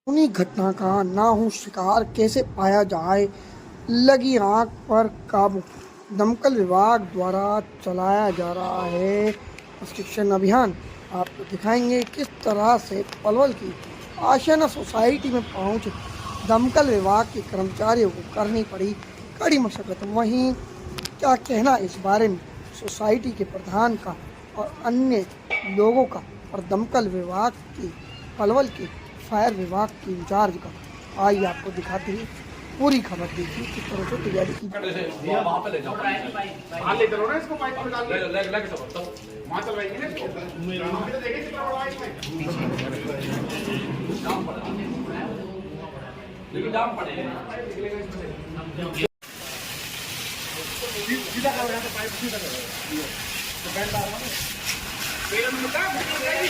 खूनी घटना का ना हो शिकार कैसे पाया जाए, लगी आग पर काबू। दमकल विभाग द्वारा चलाया जा रहा है प्रशिक्षण अभियान। आपको दिखाएंगे किस तरह से पलवल की आशियाना सोसाइटी में पहुंच दमकल विभाग के कर्मचारियों को करनी पड़ी कड़ी मशक्कत। वहीं क्या कहना इस बारे में सोसाइटी के प्रधान का और अन्य लोगों का और दमकल विभाग की पलवल के फायर विभाग के इंचार्ज का। आइए आपको दिखाते हैं पूरी खबर। देखिए किस तरह से तैयारी की। वहाँ पे ले जाओ, वहाँ ले चलो ना इसको, पाइप में डाल ले चलो, तो वहाँ चलवाएंगे ना इसको। वहाँ पे तो देखिए कितना बड़ा है इसमें। जाम पड़ा, लेकिन जाम पड़ेगा। सीधा करो यहाँ से, पाइप सीधा करो। तो बैंड डाल दो। पेड़ में लगा, अरे पागल है।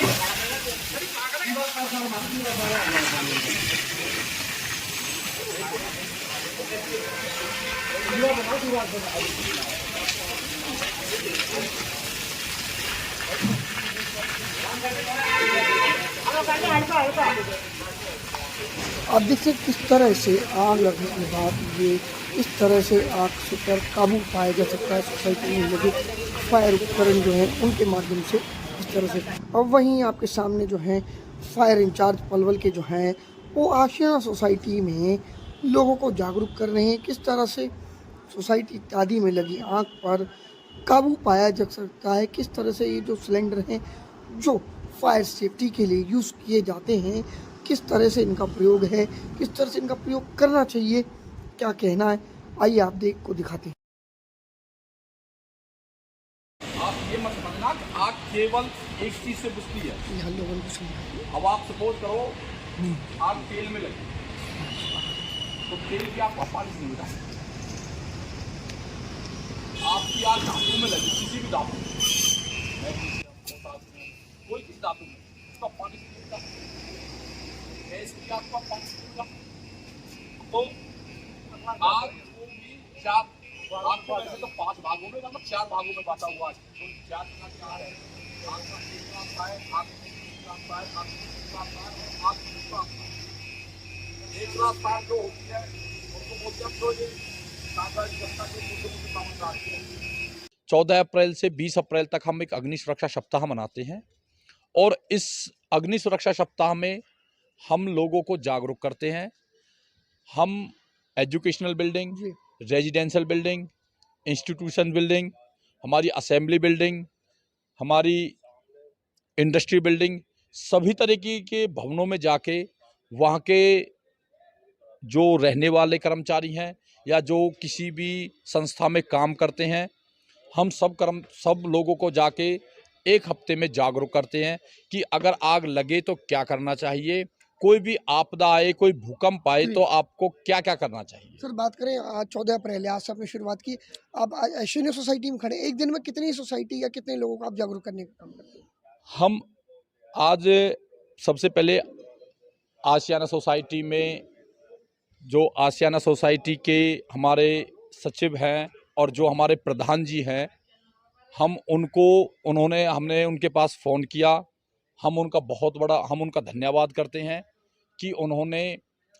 अब देखिए किस तरह से आग लगने के बाद ये इस तरह से आग से पर काबू पाया जा सकता है। सोसाइटी में लगे फायर उपकरण जो हैं उनके माध्यम से इस तरह से। और वहीं आपके सामने जो है फायर इंचार्ज पलवल के जो हैं वो आशियाना सोसाइटी में लोगों को जागरूक कर रहे हैं किस तरह से सोसाइटी इत्यादि में लगी आग पर काबू पाया जा सकता है। किस तरह से ये जो सिलेंडर हैं जो फायर सेफ्टी के लिए यूज़ किए जाते हैं, किस तरह से इनका प्रयोग है, किस तरह से इनका प्रयोग करना चाहिए, क्या कहना है, आइए आप देख को दिखाते हैं। आप ये मत समझना कि आग केवल एक चीज से बुझती है। यहाँ लोगों को समझाइए। अब आप सपोज करो आग तेल में लगी, तो तेल की आग पानी से नहीं मिला। आपकी आग धातु में लगी, किसी भी धातु में, कोई किसी धातु में, उसका पानी से मिलता है। गैस की आग का पानी से मिलता। तो आग को भी चार, आग को वैसे तो 5 भागों में, मतलब 4 भागों में बांटा हुआ है। तो 4 का क्या है? आग का एक रास्ता है, आग का दूसरा रास्ता है, आग का तीसरा रास्ता है, आग का दूसरा रास्ता है। एक रास्ता जो होती है उनको बोलते हैं तो ये साधारण जनता के मुद्दे समझदार है। 14 अप्रैल से 20 अप्रैल तक हम एक अग्नि सुरक्षा सप्ताह मनाते हैं और इस अग्नि सुरक्षा सप्ताह में हम लोगों को जागरूक करते हैं। हम educational building, residential building, institution building, हमारी असेंबली बिल्डिंग, हमारी इंडस्ट्री बिल्डिंग, सभी तरीके के भवनों में जाके वहाँ के जो रहने वाले कर्मचारी हैं या जो किसी भी संस्था में काम करते हैं, हम सब लोगों को जाके 1 हफ्ते में जागरूक करते हैं कि अगर आग लगे तो क्या करना चाहिए, कोई भी आपदा आए, कोई भूकंप आए तो आपको क्या-क्या करना चाहिए। सर बात करें आज 14 अप्रैल है, आज से आपने शुरुआत की। आप आज आशियाना सोसाइटी में खड़े, एक दिन में कितनी सोसाइटी या कितने लोगों को आप जागरूक करने का काम करते हैं? हम आज सबसे पहले आशियाना सोसाइटी में, जो आशियाना सोसाइटी के हमारे सचिव हैं और जो हमारे प्रधान जी हैं, हमने उनके पास फ़ोन किया। हम उनका धन्यवाद करते हैं कि उन्होंने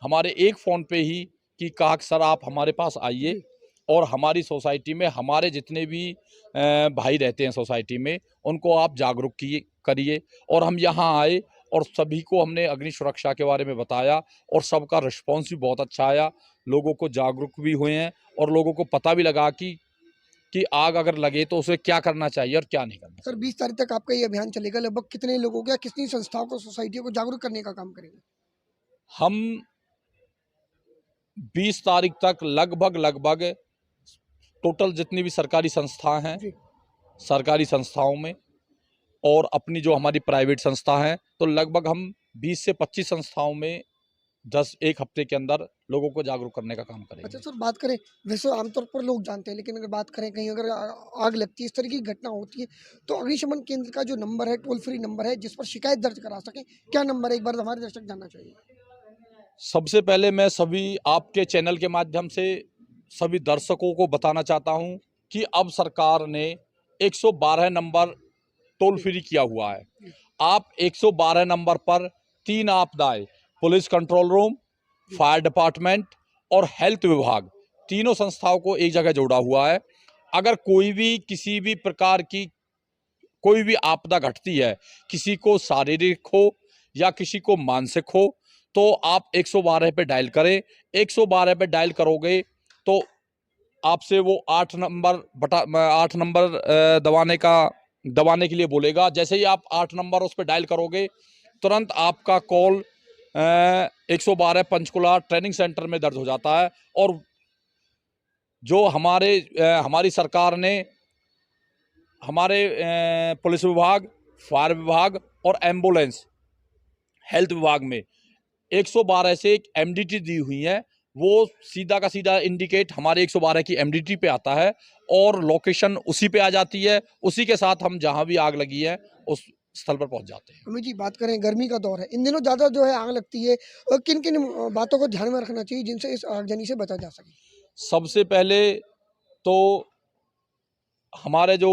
हमारे एक फ़ोन पे ही कि कहा कि सर आप हमारे पास आइए और हमारी सोसाइटी में हमारे जितने भी भाई रहते हैं सोसाइटी में, उनको आप जागरूक करिए। और हम यहाँ आए और सभी को हमने अग्नि सुरक्षा के बारे में बताया और सबका रिस्पॉन्स भी बहुत अच्छा आया। लोगों को जागरूक भी हुए हैं और लोगों को पता भी लगा कि आग अगर लगे तो उसे क्या करना चाहिए और क्या नहीं करना। सर 20 तारीख तक आपका ये अभियान चलेगा, लगभग कितने लोगों को या कितनी संस्थाओं को, सोसाइटियों को जागरूक करने का काम करेंगे? हम 20 तारीख तक लगभग टोटल जितनी भी सरकारी संस्था हैं, सरकारी संस्थाओं में और अपनी जो हमारी प्राइवेट संस्था है, तो लगभग हम 20 से 25 संस्थाओं में 1 हफ्ते के अंदर लोगों को जागरूक करने का काम करेंगे। अच्छा सर बात करें, वैसे आमतौर पर लोग जानते हैं, लेकिन अगर बात करें कहीं अगर आग लगती है, इस तरह की घटना होती है, तो अग्निशमन केंद्र का जो नंबर है, टोल फ्री नंबर है जिस पर शिकायत दर्ज करा सकें, क्या नंबर है, एक बार हमारे दर्शक जानना चाहिए। सबसे पहले मैं सभी आपके चैनल के माध्यम से सभी दर्शकों को बताना चाहता हूं कि अब सरकार ने 112 नंबर टोल फ्री किया हुआ है। आप 112 नंबर पर 3 आपदाएं, police control room, fire department और हेल्थ विभाग, तीनों संस्थाओं को एक जगह जोड़ा हुआ है। अगर कोई भी किसी भी प्रकार की कोई भी आपदा घटती है, किसी को शारीरिक हो या किसी को मानसिक हो, तो आप 112 पे डायल करें। 112 पे डायल करोगे तो आपसे वो 8 नंबर दबाने के लिए बोलेगा। जैसे ही आप 8 नंबर उस पर डायल करोगे, तुरंत आपका कॉल 112 पंचकुला ट्रेनिंग सेंटर में दर्ज हो जाता है। और जो हमारी सरकार ने हमारे पुलिस विभाग, फायर विभाग और एम्बुलेंस हेल्थ विभाग में 112 से एक एमडीटी दी हुई है। वो सीधा का सीधा इंडिकेट हमारे 112 की एमडीटी पे आता है और लोकेशन उसी पे आ जाती है। उसी के साथ हम जहां भी आग लगी है उस स्थल पर पहुंच जाते हैं। अमित जी, बात करें, गर्मी का दौर है, इन दिनों ज़्यादा जो है आग लगती है, और किन किन बातों को ध्यान में रखना चाहिए जिनसे इस आगजनी से बचा जा सके? सबसे पहले तो हमारे जो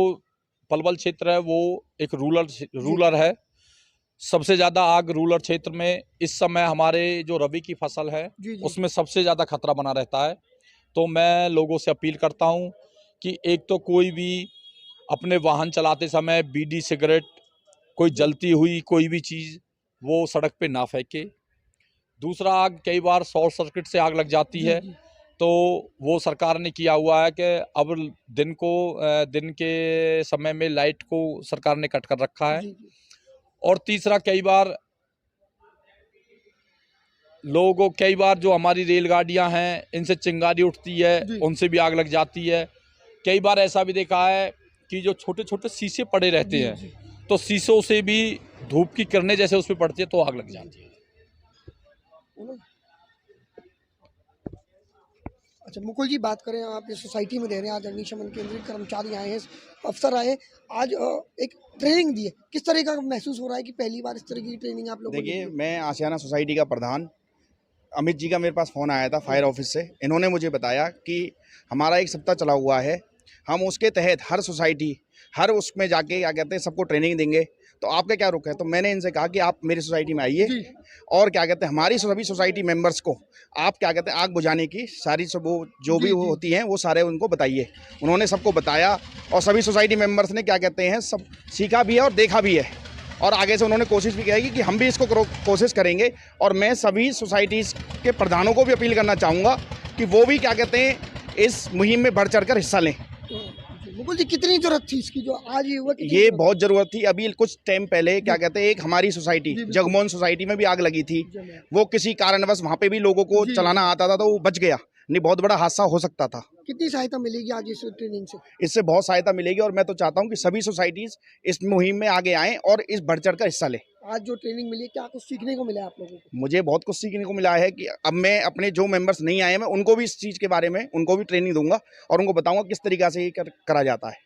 पलवल क्षेत्र है वो एक रूरल है। सबसे ज़्यादा आग रूरल क्षेत्र में इस समय हमारे जो रबी की फसल है उसमें सबसे ज़्यादा खतरा बना रहता है। तो मैं लोगों से अपील करता हूं कि एक तो कोई भी अपने वाहन चलाते समय बीड़ी, सिगरेट, कोई जलती हुई कोई भी चीज़ वो सड़क पे ना फेंके। दूसरा, आग कई बार शॉर्ट सर्किट से आग लग जाती है, तो वो सरकार ने किया हुआ है कि अब दिन के समय में लाइट को सरकार ने कट कर रखा है। और तीसरा, कई बार जो हमारी रेलगाड़ियां हैं इनसे चिंगारी उठती है, उनसे भी आग लग जाती है। कई बार ऐसा भी देखा है कि जो छोटे छोटे शीशे पड़े रहते हैं, तो शीशों से भी धूप की किरणें जैसे उस पर पड़ती है तो आग लग जाती है। अच्छा मुकुल जी, बात करें, आप इस सोसाइटी में रह रहे हैं, आज अग्निशमन केंद्र के कर्मचारी आए हैं, अफसर आए हैं, आज एक ट्रेनिंग दी है, किस तरह का महसूस हो रहा है कि पहली बार इस तरह की ट्रेनिंग आप लोगों को? देखिए, मैं आशियाना सोसाइटी का प्रधान अमित जी का मेरे पास फ़ोन आया था फायर ऑफिस से। इन्होंने मुझे बताया कि हमारा एक सप्ताह चला हुआ है, हम उसके तहत हर सोसाइटी हर उसमें जाके क्या कहते हैं सबको ट्रेनिंग देंगे। तो आपका क्या रुख है? तो मैंने इनसे कहा कि आप मेरी सोसाइटी में आइए और क्या कहते हैं हमारी सभी सोसाइटी मेंबर्स को आप क्या कहते हैं आग बुझाने की सारी सब वो जो भी होती हैं वो सारे उनको बताइए। उन्होंने सबको बताया और सभी सोसाइटी मेंबर्स ने क्या कहते हैं सब सीखा भी है और देखा भी है, और आगे से उन्होंने कोशिश भी की कि हम भी इसको कोशिश करेंगे। और मैं सभी सोसाइटीज़ के प्रधानों को भी अपील करना चाहूँगा कि वो भी क्या कहते हैं इस मुहिम में बढ़ चढ़ कर हिस्सा लें। मुकुल जी, कितनी जरूरत थी इसकी जो आज ये हुआ? ये बहुत ज़रूरत थी। अभी कुछ टाइम पहले क्या कहते हैं एक हमारी सोसाइटी जगमोहन सोसाइटी में भी आग लगी थी। वो किसी कारणवश वहाँ पे भी लोगों को चलाना आता था तो वो बच गया, नहीं बहुत बड़ा हादसा हो सकता था। कितनी सहायता मिलेगी आज इस ट्रेनिंग से? इससे बहुत सहायता मिलेगी और मैं तो चाहता हूँ कि सभी सोसाइटीज़ इस मुहिम में आगे आएँ और इस बढ़ चढ़ कर हिस्सा लें। आज जो ट्रेनिंग मिली है, क्या कुछ सीखने को मिला आप लोगों को? मुझे बहुत कुछ सीखने को मिला है कि अब मैं अपने जो मेंबर्स नहीं आए मैं उनको भी इस चीज़ के बारे में उनको भी ट्रेनिंग दूंगा और उनको बताऊंगा किस तरीक़ा से ये करा जाता है।